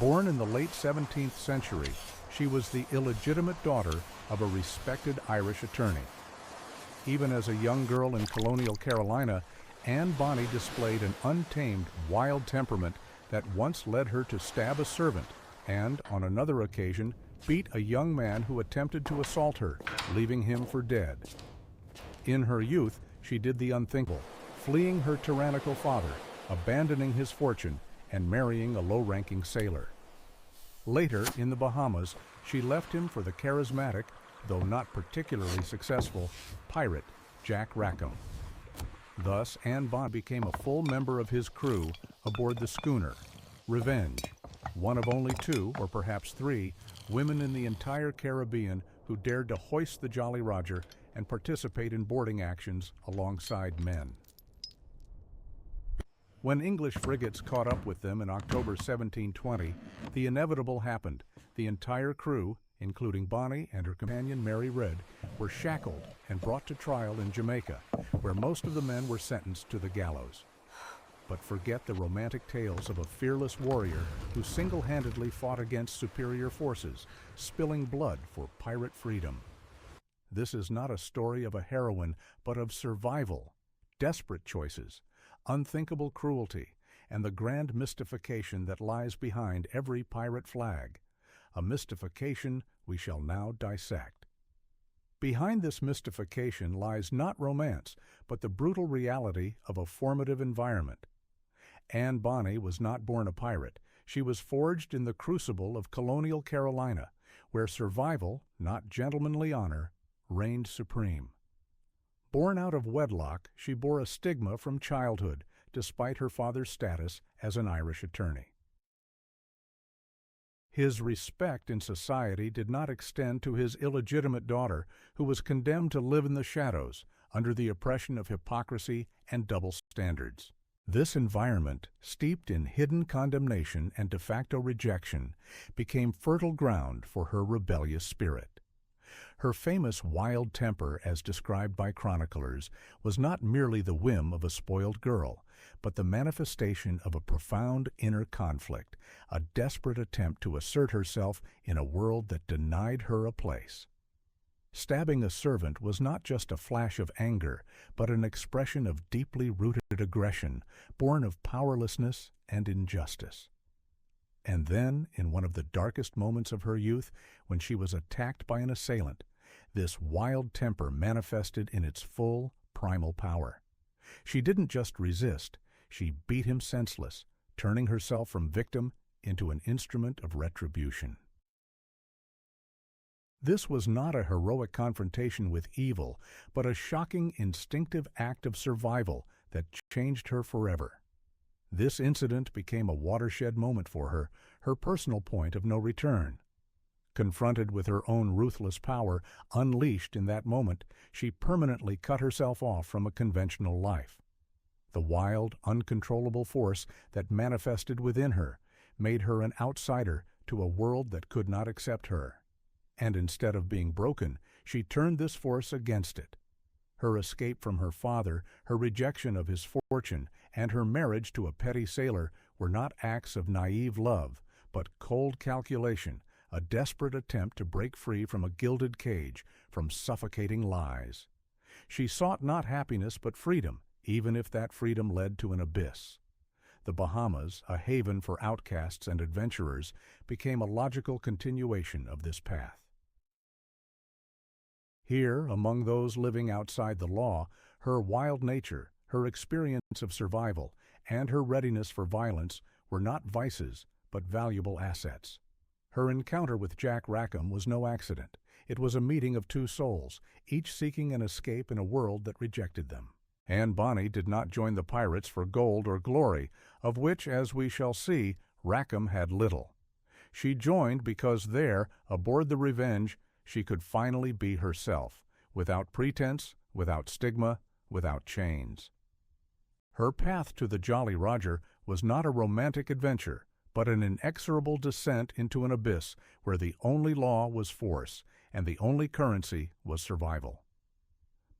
Born in the late 17th century, she was the illegitimate daughter of a respected Irish attorney. Even as a young girl in colonial Carolina, Anne Bonny displayed an untamed, wild temperament that once led her to stab a servant and, on another occasion, beat a young man who attempted to assault her, leaving him for dead. In her youth, she did the unthinkable, fleeing her tyrannical father, abandoning his fortune, and marrying a low-ranking sailor. Later, in the Bahamas, she left him for the charismatic, though not particularly successful, pirate Jack Rackham. Thus, Anne Bonny became a full member of his crew aboard the schooner Revenge, one of only two, or perhaps three, women in the entire Caribbean who dared to hoist the Jolly Roger and participate in boarding actions alongside men. When English frigates caught up with them in October 1720, the inevitable happened. The entire crew, including Bonny and her companion Mary Read, were shackled and brought to trial in Jamaica, where most of the men were sentenced to the gallows. But forget the romantic tales of a fearless warrior who single-handedly fought against superior forces, spilling blood for pirate freedom. This is not a story of a heroine, but of survival, desperate choices, unthinkable cruelty, and the grand mystification that lies behind every pirate flag, a mystification we shall now dissect. Behind this mystification lies not romance, but the brutal reality of a formative environment. Anne Bonny was not born a pirate. She was forged in the crucible of colonial Carolina, where survival, not gentlemanly honor, reigned supreme. Born out of wedlock, she bore a stigma from childhood, despite her father's status as an Irish attorney. His respect in society did not extend to his illegitimate daughter, who was condemned to live in the shadows, under the oppression of hypocrisy and double standards. This environment, steeped in hidden condemnation and de facto rejection, became fertile ground for her rebellious spirit. Her famous wild temper, as described by chroniclers, was not merely the whim of a spoiled girl, but the manifestation of a profound inner conflict, a desperate attempt to assert herself in a world that denied her a place. Stabbing a servant was not just a flash of anger, but an expression of deeply rooted aggression, born of powerlessness and injustice. And then, in one of the darkest moments of her youth, when she was attacked by an assailant, this wild temper manifested in its full, primal power. She didn't just resist, she beat him senseless, turning herself from victim into an instrument of retribution. This was not a heroic confrontation with evil, but a shocking, instinctive act of survival that changed her forever. This incident became a watershed moment for her, her personal point of no return. Confronted with her own ruthless power, unleashed in that moment, she permanently cut herself off from a conventional life. The wild, uncontrollable force that manifested within her made her an outsider to a world that could not accept her. And instead of being broken, she turned this force against it. Her escape from her father, her rejection of his fortune, and her marriage to a petty sailor were not acts of naive love, but cold calculation, a desperate attempt to break free from a gilded cage, from suffocating lies. She sought not happiness but freedom, even if that freedom led to an abyss. The Bahamas, a haven for outcasts and adventurers, became a logical continuation of this path. Here, among those living outside the law, her wild nature, her experience of survival, and her readiness for violence were not vices, but valuable assets. Her encounter with Jack Rackham was no accident. It was a meeting of two souls, each seeking an escape in a world that rejected them. Anne Bonny did not join the pirates for gold or glory, of which, as we shall see, Rackham had little. She joined because there, aboard the Revenge, she could finally be herself, without pretense, without stigma, without chains. Her path to the Jolly Roger was not a romantic adventure, but an inexorable descent into an abyss where the only law was force and the only currency was survival.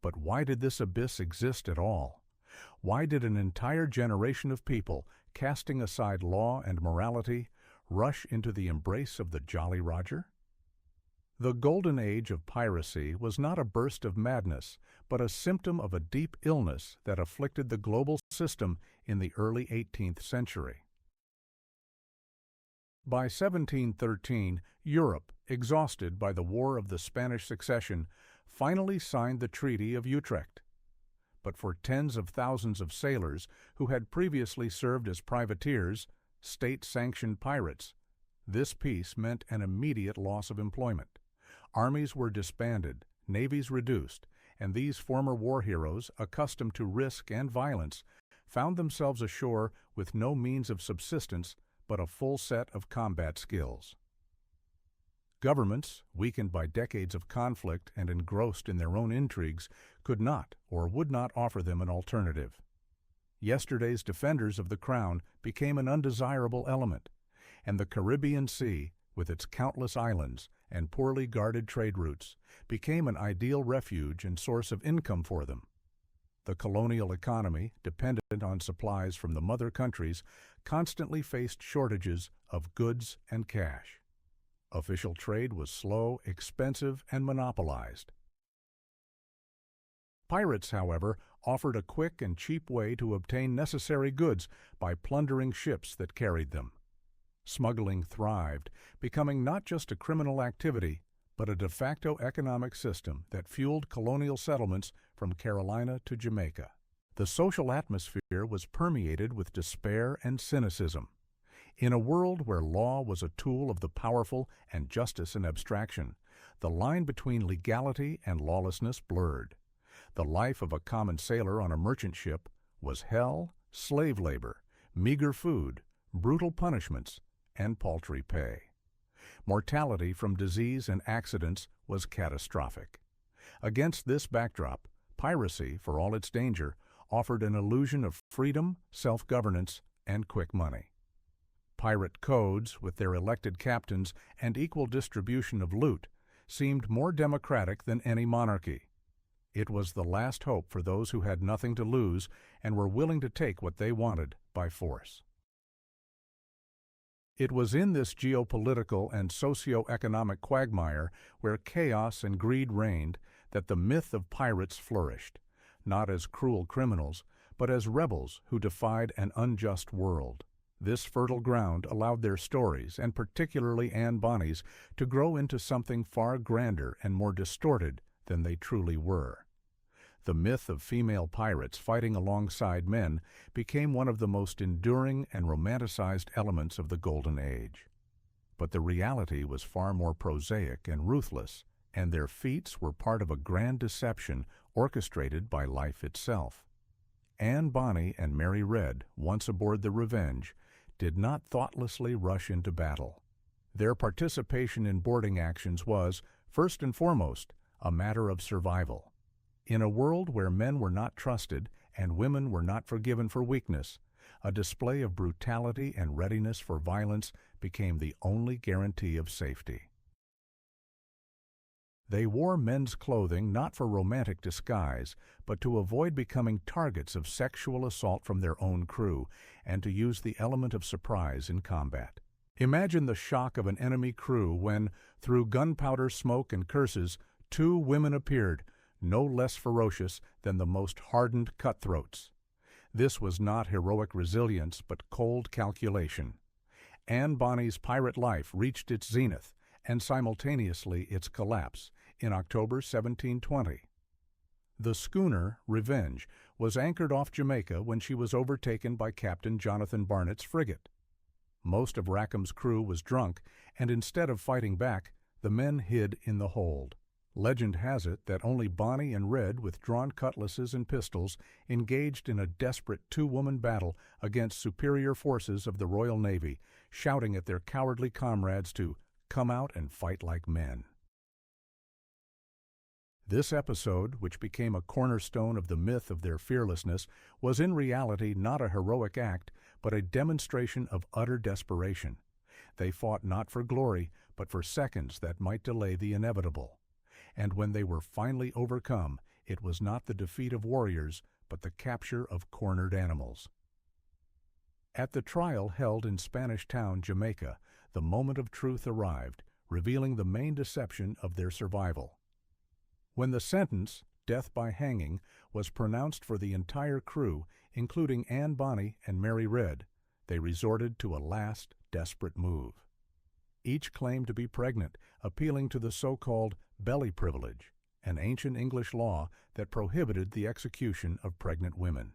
But why did this abyss exist at all? Why did an entire generation of people, casting aside law and morality, rush into the embrace of the Jolly Roger? The Golden Age of Piracy was not a burst of madness, but a symptom of a deep illness that afflicted the global system in the early 18th century. By 1713, Europe, exhausted by the War of the Spanish Succession, finally signed the Treaty of Utrecht. But for tens of thousands of sailors who had previously served as privateers, state-sanctioned pirates, this peace meant an immediate loss of employment. Armies were disbanded, navies reduced, and these former war heroes, accustomed to risk and violence, found themselves ashore with no means of subsistence but a full set of combat skills. Governments, weakened by decades of conflict and engrossed in their own intrigues, could not or would not offer them an alternative. Yesterday's defenders of the crown became an undesirable element, and the Caribbean Sea, with its countless islands and poorly guarded trade routes, became an ideal refuge and source of income for them. The colonial economy, dependent on supplies from the mother countries, constantly faced shortages of goods and cash. Official trade was slow, expensive, and monopolized. Pirates, however, offered a quick and cheap way to obtain necessary goods by plundering ships that carried them. Smuggling thrived, becoming not just a criminal activity, but a de facto economic system that fueled colonial settlements from Carolina to Jamaica. The social atmosphere was permeated with despair and cynicism. In a world where law was a tool of the powerful and justice an abstraction, the line between legality and lawlessness blurred. The life of a common sailor on a merchant ship was hell, slave labor, meager food, brutal punishments, and paltry pay. Mortality from disease and accidents was catastrophic. Against this backdrop, piracy, for all its danger, offered an illusion of freedom, self-governance, and quick money. Pirate codes, with their elected captains and equal distribution of loot, seemed more democratic than any monarchy. It was the last hope for those who had nothing to lose and were willing to take what they wanted by force. It was in this geopolitical and socio-economic quagmire where chaos and greed reigned that the myth of pirates flourished, not as cruel criminals, but as rebels who defied an unjust world. This fertile ground allowed their stories, and particularly Anne Bonny's, to grow into something far grander and more distorted than they truly were. The myth of female pirates fighting alongside men became one of the most enduring and romanticized elements of the Golden Age. But the reality was far more prosaic and ruthless, and their feats were part of a grand deception orchestrated by life itself. Anne Bonny and Mary Read, once aboard the Revenge, did not thoughtlessly rush into battle. Their participation in boarding actions was, first and foremost, a matter of survival. In a world where men were not trusted and women were not forgiven for weakness, a display of brutality and readiness for violence became the only guarantee of safety. They wore men's clothing not for romantic disguise, but to avoid becoming targets of sexual assault from their own crew, and to use the element of surprise in combat. Imagine the shock of an enemy crew when, through gunpowder smoke and curses, two women appeared, no less ferocious than the most hardened cutthroats. This was not heroic resilience, but cold calculation. Anne Bonny's pirate life reached its zenith, and simultaneously its collapse, in October 1720. The schooner, Revenge, was anchored off Jamaica when she was overtaken by Captain Jonathan Barnet's frigate. Most of Rackham's crew was drunk, and instead of fighting back, the men hid in the hold. Legend has it that only Bonny and Read, with drawn cutlasses and pistols, engaged in a desperate two-woman battle against superior forces of the Royal Navy, shouting at their cowardly comrades to come out and fight like men. This episode, which became a cornerstone of the myth of their fearlessness, was in reality not a heroic act, but a demonstration of utter desperation. They fought not for glory, but for seconds that might delay the inevitable. And when they were finally overcome, it was not the defeat of warriors, but the capture of cornered animals. At the trial held in Spanish Town, Jamaica, the moment of truth arrived, revealing the main deception of their survival. When the sentence, death by hanging, was pronounced for the entire crew, including Anne Bonny and Mary Read, they resorted to a last, desperate move. Each claimed to be pregnant, appealing to the so-called belly privilege, an ancient English law that prohibited the execution of pregnant women.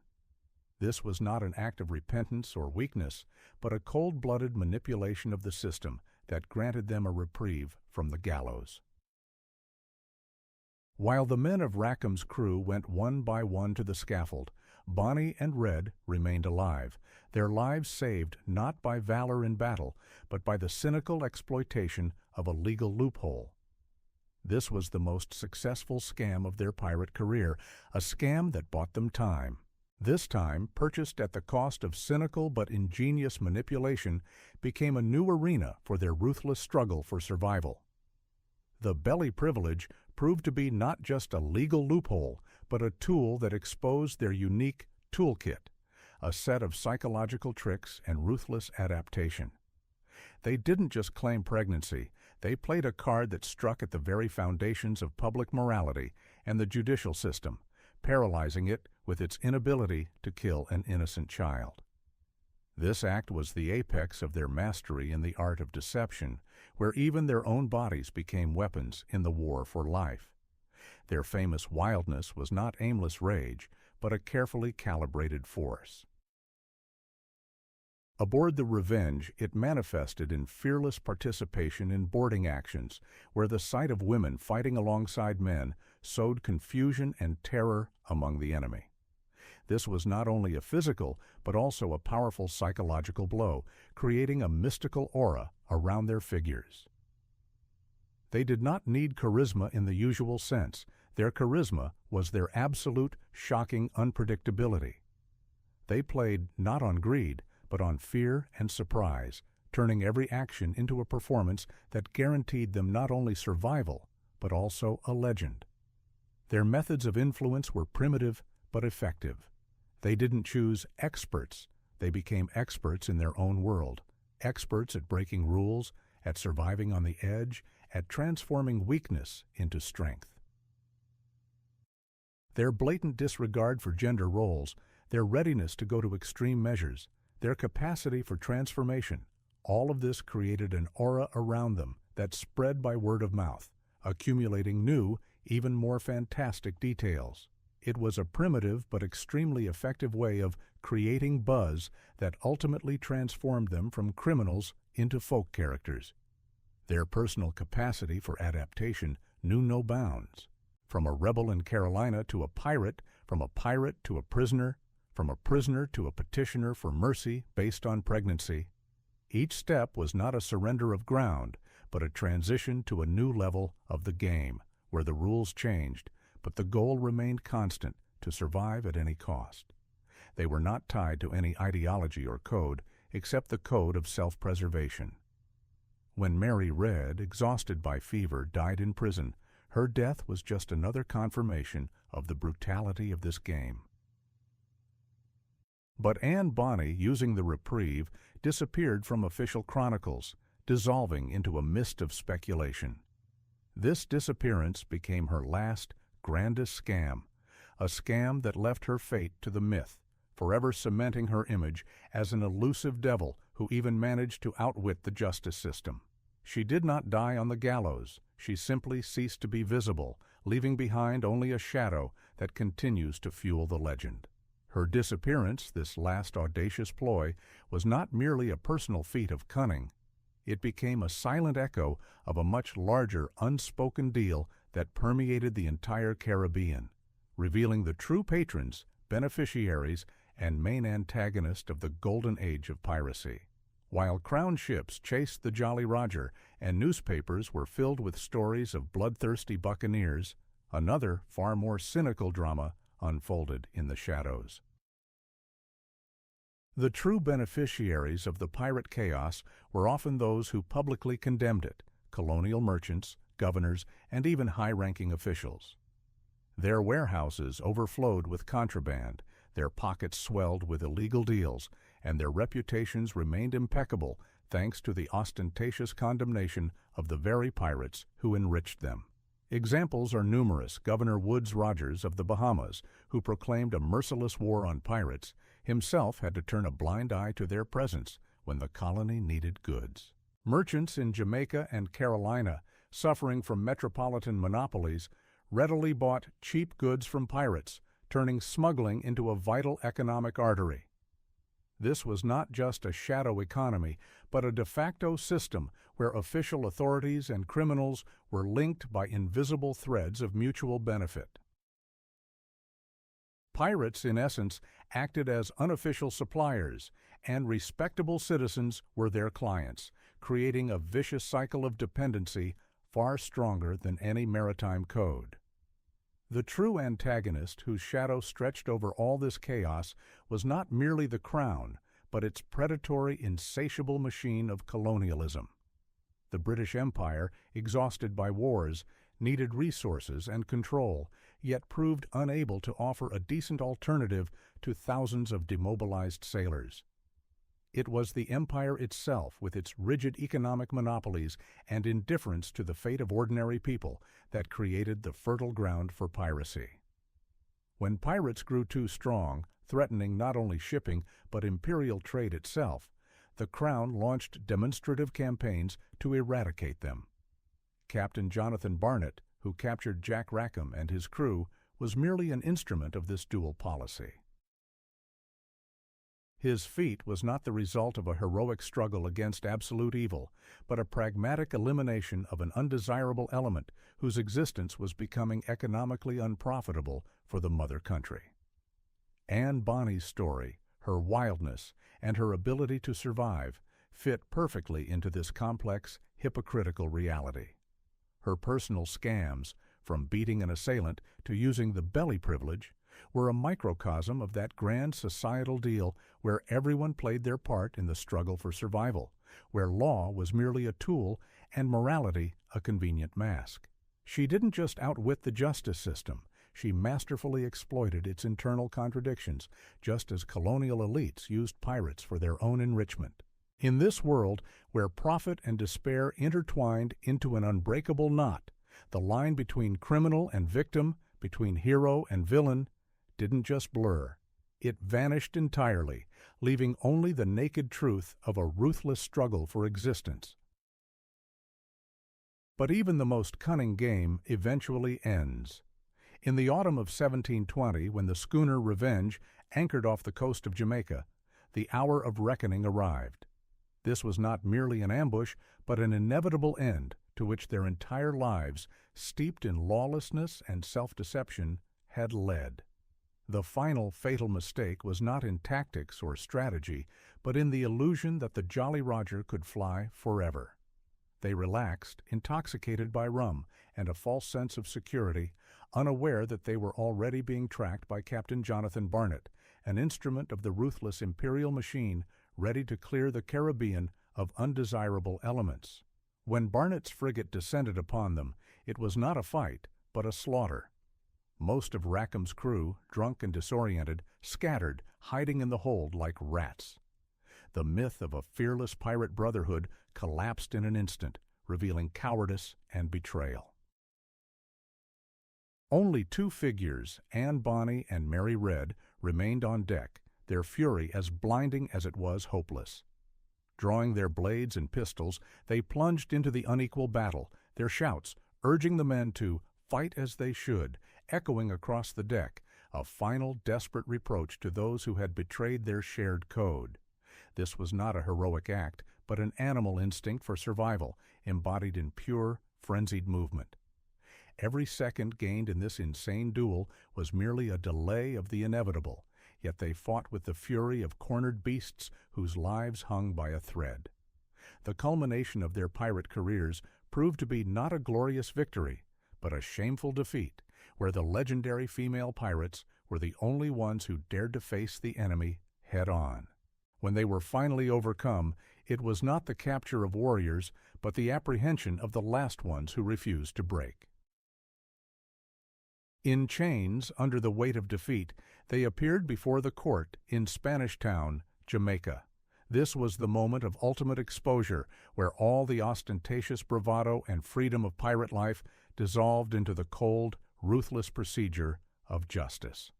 This was not an act of repentance or weakness, but a cold-blooded manipulation of the system that granted them a reprieve from the gallows. While the men of Rackham's crew went one by one to the scaffold, Bonny and Read remained alive, their lives saved not by valor in battle, but by the cynical exploitation of a legal loophole. This was the most successful scam of their pirate career, a scam that bought them time. This time, purchased at the cost of cynical but ingenious manipulation, became a new arena for their ruthless struggle for survival. The belly privilege proved to be not just a legal loophole, but a tool that exposed their unique toolkit, a set of psychological tricks and ruthless adaptation. They didn't just claim pregnancy, they played a card that struck at the very foundations of public morality and the judicial system, paralyzing it with its inability to kill an innocent child. This act was the apex of their mastery in the art of deception, where even their own bodies became weapons in the war for life. Their famous wildness was not aimless rage, but a carefully calibrated force. Aboard the Revenge, it manifested in fearless participation in boarding actions, where the sight of women fighting alongside men sowed confusion and terror among the enemy. This was not only a physical, but also a powerful psychological blow, creating a mystical aura around their figures. They did not need charisma in the usual sense. Their charisma was their absolute, shocking unpredictability. They played not on greed, but on fear and surprise, turning every action into a performance that guaranteed them not only survival, but also a legend. Their methods of influence were primitive, but effective. They didn't choose experts. They became experts in their own world, experts at breaking rules, at surviving on the edge, at transforming weakness into strength. Their blatant disregard for gender roles, their readiness to go to extreme measures, their capacity for transformation, all of this created an aura around them that spread by word of mouth, accumulating new, even more fantastic details. It was a primitive but extremely effective way of creating buzz that ultimately transformed them from criminals into folk characters. Their personal capacity for adaptation knew no bounds. From a rebel in Carolina to a pirate, from a pirate to a prisoner, from a prisoner to a petitioner for mercy based on pregnancy. Each step was not a surrender of ground, but a transition to a new level of the game, where the rules changed, but the goal remained constant, to survive at any cost. They were not tied to any ideology or code, except the code of self-preservation. When Mary Read, exhausted by fever, died in prison, her death was just another confirmation of the brutality of this game. But Anne Bonny, using the reprieve, disappeared from official chronicles, dissolving into a mist of speculation. This disappearance became her last, grandest scam, a scam that left her fate to the myth, forever cementing her image as an elusive devil who even managed to outwit the justice system. She did not die on the gallows. She simply ceased to be visible, leaving behind only a shadow that continues to fuel the legend. Her disappearance, this last audacious ploy, was not merely a personal feat of cunning. It became a silent echo of a much larger, unspoken deal that permeated the entire Caribbean, revealing the true patrons, beneficiaries, and main antagonist of the Golden Age of Piracy. While crown ships chased the Jolly Roger and newspapers were filled with stories of bloodthirsty buccaneers, another, far more cynical drama unfolded in the shadows. The true beneficiaries of the pirate chaos were often those who publicly condemned it, colonial merchants, governors, and even high-ranking officials. Their warehouses overflowed with contraband, their pockets swelled with illegal deals, and their reputations remained impeccable thanks to the ostentatious condemnation of the very pirates who enriched them. Examples are numerous. Governor Woodes Rogers of the Bahamas, who proclaimed a merciless war on pirates, himself had to turn a blind eye to their presence when the colony needed goods. Merchants in Jamaica and Carolina, suffering from metropolitan monopolies, readily bought cheap goods from pirates, turning smuggling into a vital economic artery. This was not just a shadow economy, but a de facto system where official authorities and criminals were linked by invisible threads of mutual benefit. Pirates, in essence, acted as unofficial suppliers, and respectable citizens were their clients, creating a vicious cycle of dependency far stronger than any maritime code. The true antagonist, whose shadow stretched over all this chaos, was not merely the crown, but its predatory, insatiable machine of colonialism. The British Empire, exhausted by wars, needed resources and control, yet proved unable to offer a decent alternative to thousands of demobilized sailors. It was the empire itself, with its rigid economic monopolies and indifference to the fate of ordinary people, that created the fertile ground for piracy. When pirates grew too strong, threatening not only shipping but imperial trade itself, the Crown launched demonstrative campaigns to eradicate them. Captain Jonathan Barnet, who captured Jack Rackham and his crew, was merely an instrument of this dual policy. His feat was not the result of a heroic struggle against absolute evil, but a pragmatic elimination of an undesirable element whose existence was becoming economically unprofitable for the mother country. Anne Bonny's story, her wildness, and her ability to survive fit perfectly into this complex, hypocritical reality. Her personal scams, from beating an assailant to using the belly privilege, were a microcosm of that grand societal deal where everyone played their part in the struggle for survival, where law was merely a tool and morality a convenient mask. She didn't just outwit the justice system, she masterfully exploited its internal contradictions, just as colonial elites used pirates for their own enrichment. In this world, where profit and despair intertwined into an unbreakable knot, the line between criminal and victim, between hero and villain, didn't just blur. It vanished entirely, leaving only the naked truth of a ruthless struggle for existence. But even the most cunning game eventually ends. In the autumn of 1720, when the schooner Revenge anchored off the coast of Jamaica, the hour of reckoning arrived. This was not merely an ambush, but an inevitable end to which their entire lives, steeped in lawlessness and self-deception, had led. The final fatal mistake was not in tactics or strategy, but in the illusion that the Jolly Roger could fly forever. They relaxed, intoxicated by rum and a false sense of security, unaware that they were already being tracked by Captain Jonathan Barnet, an instrument of the ruthless imperial machine ready to clear the Caribbean of undesirable elements. When Barnet's frigate descended upon them, it was not a fight, but a slaughter. Most of Rackham's crew, drunk and disoriented, scattered, hiding in the hold like rats. The myth of a fearless pirate brotherhood collapsed in an instant, revealing cowardice and betrayal. Only two figures, Anne Bonny and Mary Read, remained on deck, their fury as blinding as it was hopeless. Drawing their blades and pistols, they plunged into the unequal battle, their shouts urging the men to fight as they should, echoing across the deck, a final desperate reproach to those who had betrayed their shared code. This was not a heroic act, but an animal instinct for survival, embodied in pure, frenzied movement. Every second gained in this insane duel was merely a delay of the inevitable, yet they fought with the fury of cornered beasts whose lives hung by a thread. The culmination of their pirate careers proved to be not a glorious victory, but a shameful defeat, where the legendary female pirates were the only ones who dared to face the enemy head-on. When they were finally overcome, it was not the capture of warriors, but the apprehension of the last ones who refused to break. In chains, under the weight of defeat, they appeared before the court in Spanish Town, Jamaica. This was the moment of ultimate exposure, where all the ostentatious bravado and freedom of pirate life dissolved into the cold, ruthless procedure of justice.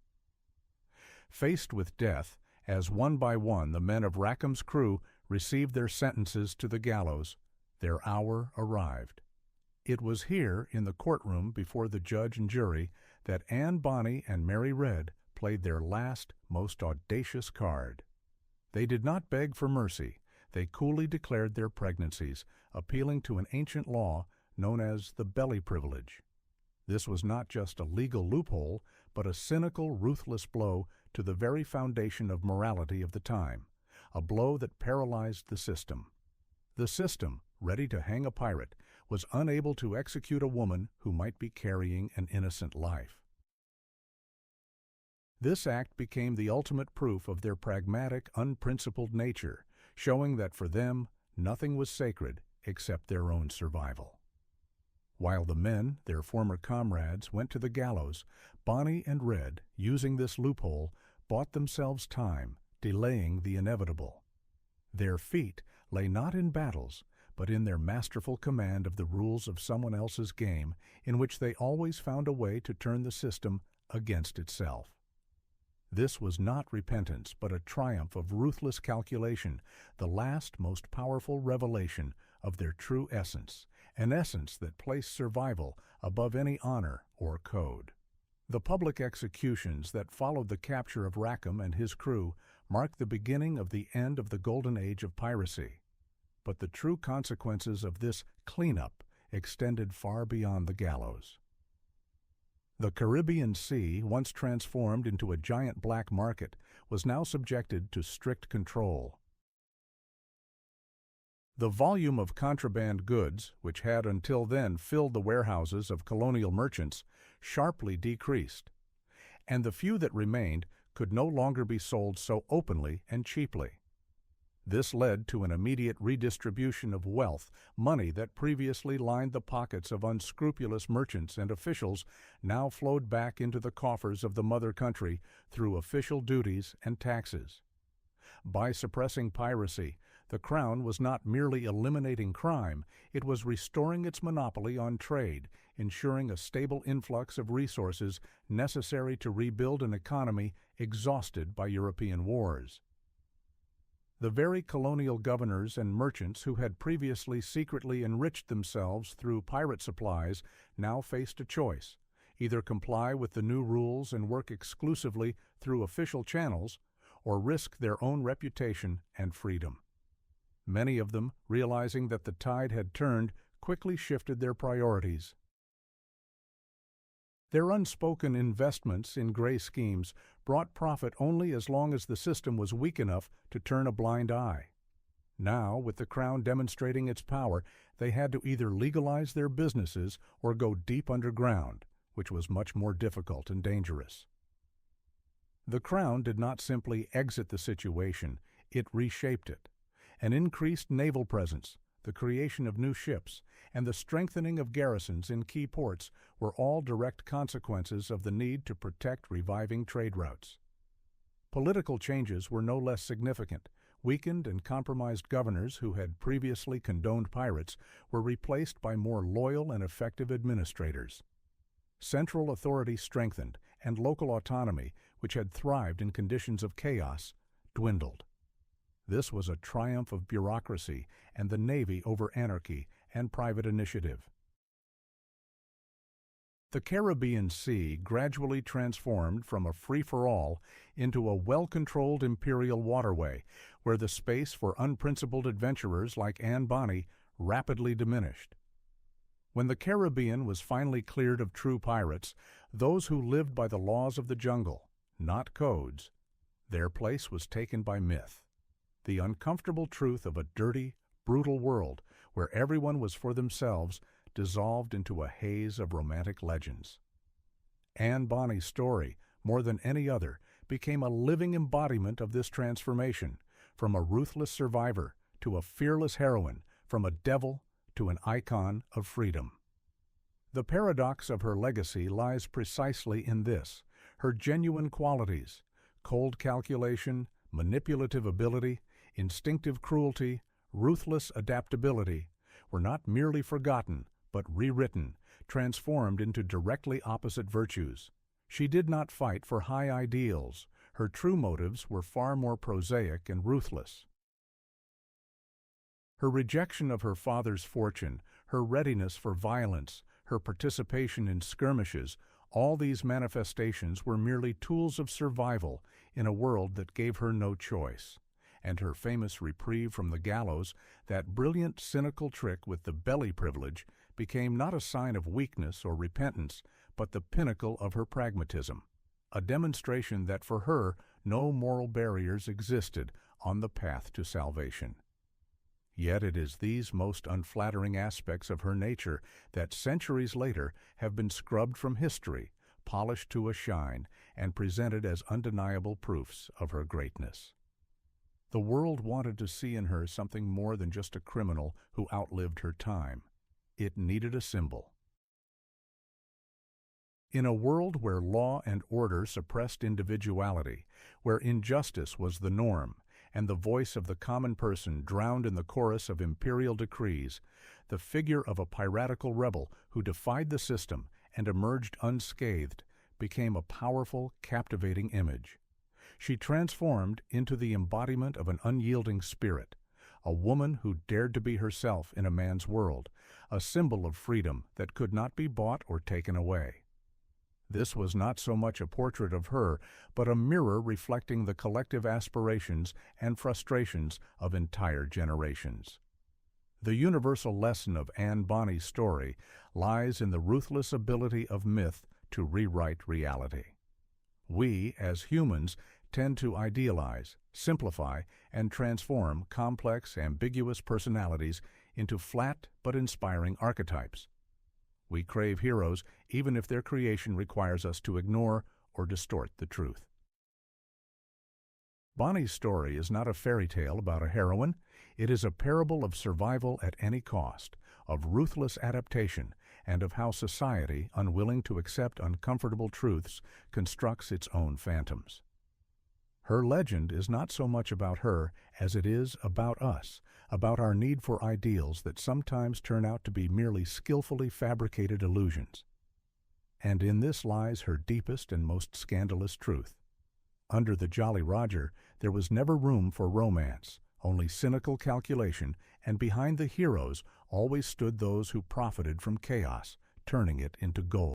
Faced with death, as one by one the men of Rackham's crew received their sentences to the gallows, their hour arrived. It was here, in the courtroom before the judge and jury, that Anne Bonny and Mary Read played their last, most audacious card. They did not beg for mercy. They coolly declared their pregnancies, appealing to an ancient law known as the belly privilege. This was not just a legal loophole, but a cynical, ruthless blow to the very foundation of morality of the time, a blow that paralyzed the system. The system, ready to hang a pirate, was unable to execute a woman who might be carrying an innocent life. This act became the ultimate proof of their pragmatic, unprincipled nature, showing that for them nothing was sacred except their own survival. While the men, their former comrades, went to the gallows, Bonny and Read, using this loophole, bought themselves time, delaying the inevitable. Their feat lay not in battles, but in their masterful command of the rules of someone else's game, in which they always found a way to turn the system against itself. This was not repentance, but a triumph of ruthless calculation, the last most powerful revelation of their true essence, an essence that placed survival above any honor or code. The public executions that followed the capture of Rackham and his crew marked the beginning of the end of the Golden Age of Piracy. But the true consequences of this cleanup extended far beyond the gallows. The Caribbean Sea, once transformed into a giant black market, was now subjected to strict control. The volume of contraband goods, which had until then filled the warehouses of colonial merchants, sharply decreased, and the few that remained could no longer be sold so openly and cheaply. This led to an immediate redistribution of wealth. Money that previously lined the pockets of unscrupulous merchants and officials now flowed back into the coffers of the mother country through official duties and taxes. By suppressing piracy, the Crown was not merely eliminating crime, it was restoring its monopoly on trade, ensuring a stable influx of resources necessary to rebuild an economy exhausted by European wars. The very colonial governors and merchants who had previously secretly enriched themselves through pirate supplies now faced a choice: either comply with the new rules and work exclusively through official channels, or risk their own reputation and freedom. Many of them, realizing that the tide had turned, quickly shifted their priorities. Their unspoken investments in gray schemes brought profit only as long as the system was weak enough to turn a blind eye. Now, with the Crown demonstrating its power, they had to either legalize their businesses or go deep underground, which was much more difficult and dangerous. The Crown did not simply exit the situation, it reshaped it. An increased naval presence, the creation of new ships, and the strengthening of garrisons in key ports were all direct consequences of the need to protect reviving trade routes. Political changes were no less significant. Weakened and compromised governors who had previously condoned pirates were replaced by more loyal and effective administrators. Central authority strengthened, and local autonomy, which had thrived in conditions of chaos, dwindled. This was a triumph of bureaucracy and the Navy over anarchy and private initiative. The Caribbean Sea gradually transformed from a free-for-all into a well-controlled imperial waterway, where the space for unprincipled adventurers like Anne Bonny rapidly diminished. When the Caribbean was finally cleared of true pirates, those who lived by the laws of the jungle, not codes, their place was taken by myth. The uncomfortable truth of a dirty, brutal world where everyone was for themselves dissolved into a haze of romantic legends. Anne Bonny's story, more than any other, became a living embodiment of this transformation, from a ruthless survivor to a fearless heroine, from a devil to an icon of freedom. The paradox of her legacy lies precisely in this: her genuine qualities, cold calculation, manipulative ability, instinctive cruelty, ruthless adaptability, were not merely forgotten, but rewritten, transformed into directly opposite virtues. She did not fight for high ideals. Her true motives were far more prosaic and ruthless. Her rejection of her father's fortune, her readiness for violence, her participation in skirmishes, all these manifestations were merely tools of survival in a world that gave her no choice. And her famous reprieve from the gallows, that brilliant cynical trick with the belly privilege, became not a sign of weakness or repentance, but the pinnacle of her pragmatism, a demonstration that for her no moral barriers existed on the path to salvation. Yet it is these most unflattering aspects of her nature that centuries later have been scrubbed from history, polished to a shine, and presented as undeniable proofs of her greatness. The world wanted to see in her something more than just a criminal who outlived her time. It needed a symbol. In a world where law and order suppressed individuality, where injustice was the norm, and the voice of the common person drowned in the chorus of imperial decrees, the figure of a piratical rebel who defied the system and emerged unscathed became a powerful, captivating image. She transformed into the embodiment of an unyielding spirit, a woman who dared to be herself in a man's world, a symbol of freedom that could not be bought or taken away. This was not so much a portrait of her, but a mirror reflecting the collective aspirations and frustrations of entire generations. The universal lesson of Anne Bonny's story lies in the ruthless ability of myth to rewrite reality. We, as humans, tend to idealize, simplify, and transform complex, ambiguous personalities into flat but inspiring archetypes. We crave heroes even if their creation requires us to ignore or distort the truth. Bonny's story is not a fairy tale about a heroine. It is a parable of survival at any cost, of ruthless adaptation, and of how society, unwilling to accept uncomfortable truths, constructs its own phantoms. Her legend is not so much about her as it is about us, about our need for ideals that sometimes turn out to be merely skillfully fabricated illusions. And in this lies her deepest and most scandalous truth. Under the Jolly Roger, there was never room for romance, only cynical calculation, and behind the heroes always stood those who profited from chaos, turning it into gold.